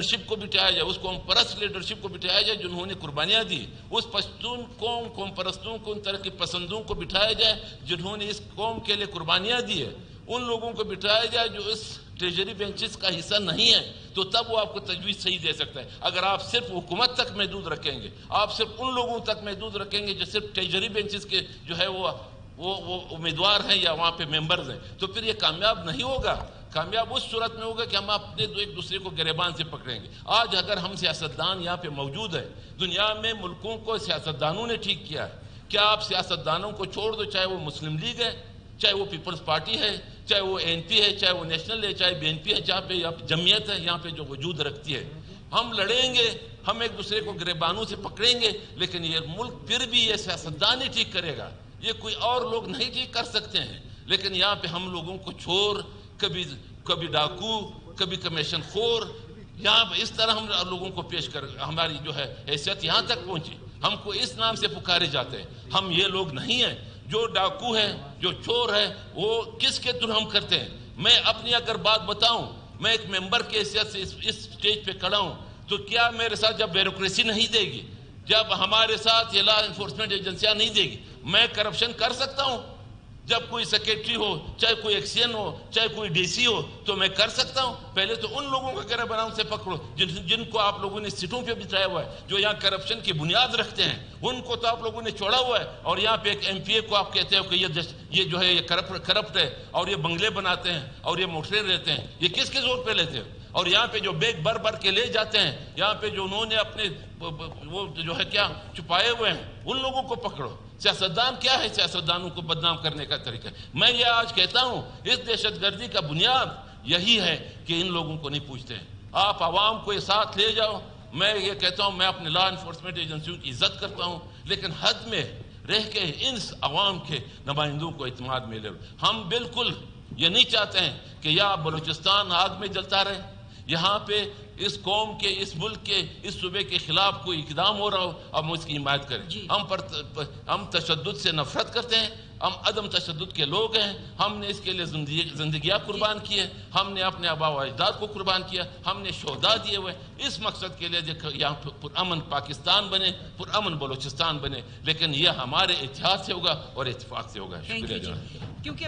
Leadership کو بٹھایا جائے، اس قوم پرست لیڈرشپ کو بٹھایا جائے جنہوں نے قربانیاں دی، اس پشتون قوم پرستوں کو، ان ترقی پسندوں کو بٹھایا جائے جنہوں نے اس قوم کے لیے قربانیاں دی ہے، ان لوگوں کو بٹھایا جائے جو اس ٹریجری بینچز کا حصہ نہیں ہے، تو تب وہ آپ کو تجویز صحیح دے سکتا ہے۔ اگر آپ صرف حکومت تک محدود رکھیں گے، آپ صرف ان لوگوں تک محدود رکھیں گے جو صرف ٹریجری بینچز کے جو ہے وہ امیدوار ہیں یا وہاں پہ ممبرز ہیں، تو پھر یہ کامیاب نہیں ہوگا۔ کامیاب اس صورت میں ہوگا کہ ہم اپنے ایک دوسرے کو گریبان سے پکڑیں گے۔ آج اگر ہم سیاستدان یہاں پہ موجود ہیں، دنیا میں ملکوں کو سیاستدانوں نے ٹھیک کیا ہے، کیا آپ سیاستدانوں کو چھوڑ دو، چاہے وہ مسلم لیگ ہے، چاہے وہ پیپلز پارٹی ہے، چاہے وہ NP ہے، چاہے وہ نیشنل ہے، چاہے BNP ہے، جہاں پہ جمعیت ہے یہاں پہ جو وجود رکھتی ہے، ہم لڑیں گے، ہم ایک دوسرے کو گریبانوں سے پکڑیں گے، لیکن یہ ملک پھر بھی یہ سیاستدان ہی ٹھیک کرے گا، یہ کوئی اور لوگ نہیں ٹھیک کر سکتے ہیں۔ لیکن یہاں پہ ہم لوگوں کو چور، کبھی ڈاکو، کبھی کمیشن خور، یہاں پہ اس طرح ہم لوگوں کو پیش کر ہماری جو ہے حیثیت یہاں تک پہنچی، ہم کو اس نام سے پکارے جاتے ہیں۔ ہم یہ لوگ نہیں ہیں۔ جو ڈاکو ہے، جو چور ہے، وہ کس کے تھرو ہم کرتے ہیں؟ میں اپنی اگر بات بتاؤں، میں ایک ممبر کی حیثیت سے اس سٹیج پہ کھڑا ہوں، تو کیا میرے ساتھ جب بیوروکریسی نہیں دے گی، جب ہمارے ساتھ یہ لا انفورسمنٹ ایجنسیاں نہیں دے گی، میں کرپشن کر سکتا ہوں؟ جب کوئی سیکریٹری ہو، چاہے کوئی ایکسین ہو، چاہے کوئی DC ہو، تو میں کر سکتا ہوں۔ پہلے تو ان لوگوں کو گریبانوں سے پکڑو جن کو آپ لوگوں نے سیٹوں پہ بٹھایا ہوا ہے، جو یہاں کرپشن کی بنیاد رکھتے ہیں، ان کو تو آپ لوگوں نے چھوڑا ہوا ہے، اور یہاں پہ ایک MPA کو آپ کہتے ہو کہ یہ جو ہے یہ کرپٹ ہے، اور یہ بنگلے بناتے ہیں، اور یہ موٹریں لیتے ہیں۔ یہ کس کے زور پہ لیتے ہیں؟ اور یہاں پہ جو بیگ بھر کے لے جاتے ہیں، یہاں پہ جو انہوں نے اپنے وہ جو ہے کیا چھپائے ہوئے ہیں، ان لوگوں کو پکڑو۔ سیاستدان کیا ہے؟ سیاستدانوں کو بدنام کرنے کا طریقہ۔ میں یہ آج کہتا ہوں، اس دہشت گردی کا بنیاد یہی ہے کہ ان لوگوں کو نہیں پوچھتے ہیں۔ آپ عوام کو یہ ساتھ لے جاؤ۔ میں یہ کہتا ہوں، میں اپنے لا انفورسمنٹ ایجنسیوں کی عزت کرتا ہوں، لیکن حد میں رہ کے ان عوام کے نمائندوں کو اعتماد میں لے لو۔ ہم بالکل یہ نہیں چاہتے ہیں کہ یا بلوچستان آگ میں جلتا رہے، یہاں پہ اس قوم کے، اس ملک کے، اس صوبے کے خلاف کوئی اقدام ہو رہا ہو، ہم اس کی حمایت کریں۔ ہم تشدد سے نفرت کرتے ہیں، ہم عدم تشدد کے لوگ ہیں، ہم نے اس کے لیے زندگیاں قربان کی ہیں، ہم نے اپنے آباء و اجداد کو قربان کیا، ہم نے شہداء دیے ہوئے، اس مقصد کے لیے یہاں پرامن پاکستان بنے، پرامن بلوچستان بنے، لیکن یہ ہمارے اتحاد سے ہوگا اور اتفاق سے ہوگا۔ شکریہ جناب۔